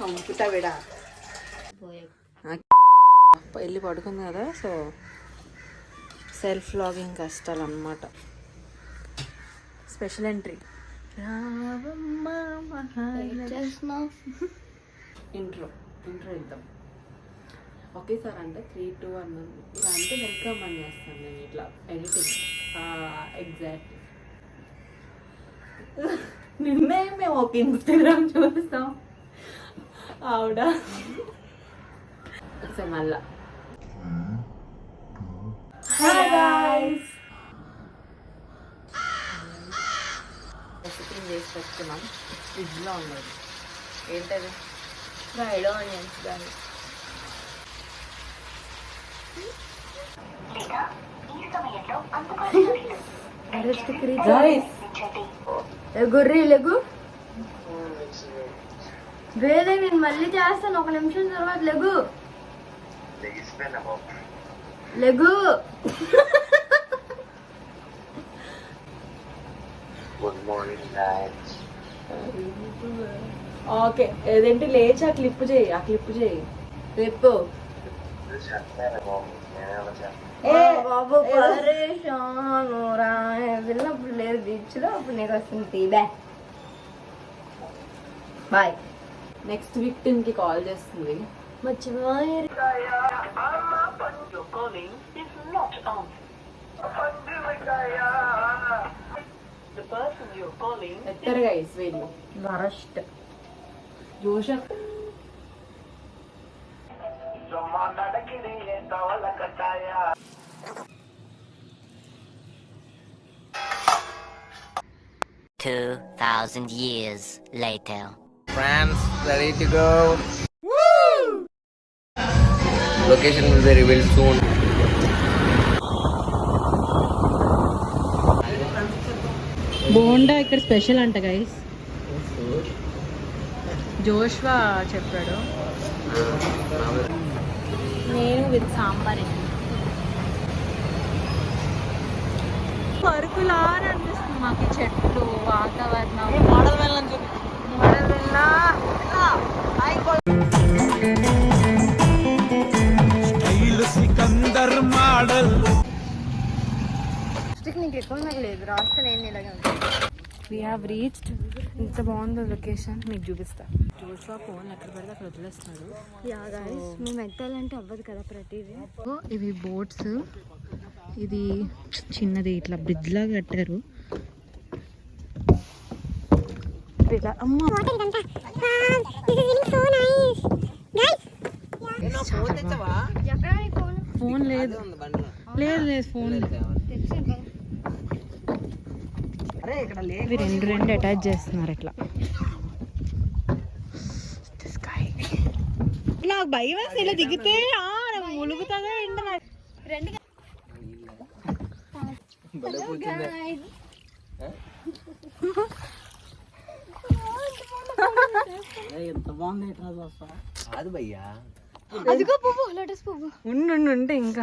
అమ్ముతా విడా వెళ్ళి పడుకుంది కదా. సో సెల్ఫ్ లాగింగ్ కష్టాలు అన్నమాట. స్పెషల్ ఎంట్రీ ఇంట్రో ఇద్దాం ఒకేసారి. అంటే 3, 2, 1 ఇలా అంటే వెల్కమ్ అని చేస్తాను నేను ఇట్లా ఎడిటింగ్. ఎగ్జాక్ట్ నిన్నే మేము ఒక ఇన్స్టాగ్రామ్ చూస్తాం ఆవిడ. సో మళ్ళా రెసిపీ చేసి పెట్టుకున్నాం. ఫ్రిడ్జ్లో ఉన్నది ఏంటది? Fried onions. కానీ గొర్రె లెగు వేరే నేను మళ్ళీ చేస్తాను. 1 నిమిషం తర్వాత లెగు లెగు. ఓకే ఏదేంటి లేచి ఆ క్లిప్ చేయి. క్లిప్ బాబు పరేషాను రా వెళ్ళినప్పుడు లేదు బీచ్లో. అప్పుడు నీకు వస్తుంది. బాయ్. నెక్స్ట్ విక్టిమ్ కి కాల్ చేస్తుంది. ఎత్తరగా ఇస్వేలు వరస్ట్ జోషఫ్. years later. France, ready to go. Woo! Location will be revealed soon. Bonda ఇక్కడ స్పెషల్ అంట గైస్. జోష్వా చెప్పాడు. నేను విత్ సాంబార్. పరుకులార అనిపిస్తుంది మాకు చెట్లు, వాతావరణం. మోడల్ వెళ్ళని చెప్పి We have reached. ఇంత బాగుందో లొకేషన్ మీకు చూపిస్తా. జోష్వా ఫోన్ ఎక్కడ పడితే అక్కడ వదిలేస్తాడు. మేము ఎక్కాలంటే అవ్వదు కదా ప్రతిదీ. ఇవి బోట్స్. ఇది చిన్నది ఇట్లా బ్రిడ్జ్ లాగా కట్టారు. ఫోన్ లేదు ఫోన్. ఇవి రెండు అటాచ్ చేస్తున్నారు ఇట్లా. నాకు భయం వేసి ఇలా దిగితే ములుగుతుందా ఏంటి? ఎంత బాగుంది అది భయ్యా. అదిగో పువ్వు, లోటస్ పువ్వు. ఉంటే ఇంకా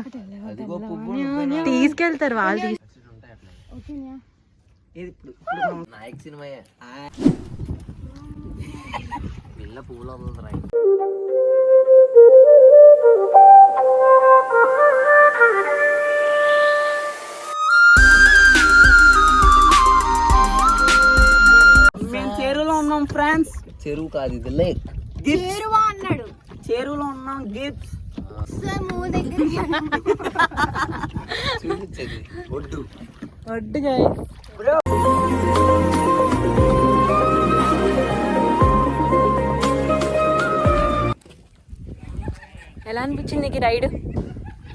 తీసుకెళ్తారు వాళ్ళు. నాయక్ సినిమా పిల్ల పువ్వులో రా. మేము చెరువులో ఉన్నాం ఫ్రెండ్స్. చెరువు కాదు ఇది, లేక్. చెరువా అన్నాడు. చెరువులో ఉన్నాం. గిఫ్ట్స్ చూపించేది ఒడ్డు ఎలా అనిపించింది నీకు ride?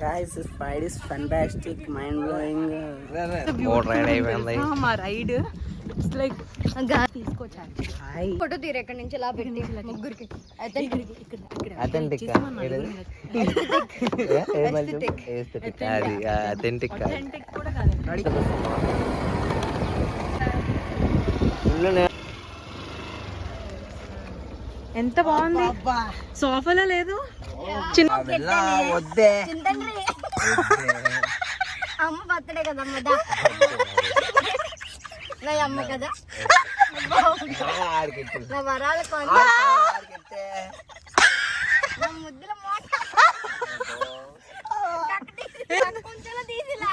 Guys, this ride is fantastic, mind-blowing. మా రైడ్ ఇట్స్ లైక్ ఫోటో తీరు ఎక్కడి నుంచి ఇలా పెట్టి ముగ్గురికి. అథెంటిక్ కూడా కాదు. ఎంత బాగుంది. సోఫాలో లేదు. వద్దే అమ్మ బర్త్డే కదా, అమ్మ అమ్మ కదా. నా వరాలు నా ముద్దుల మోట కొంచెం తీసిలా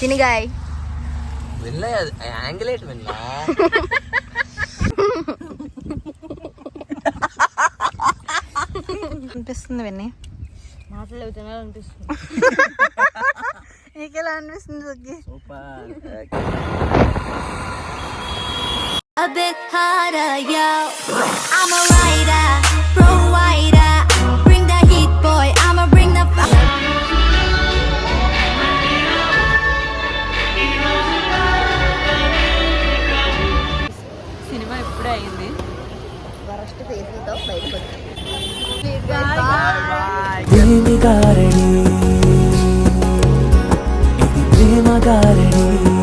తినిగాయ్ విన్నా యాంగిల్ ఏంటి విన్నా అనిపిస్తుంది విన్ని మాటలు తినాలనిపిస్తుంది నీకెలా అనిపిస్తుంది Suggi super A bit harder, yo. I'm a rider, provider. Bring the heat, boy. I'ma bring the fire. Cinema ఇప్పుడే అయింది వరస్ట్ ఫేస్లతో బయటకు ప్రేమికారణి ఇది ప్రేమకారణి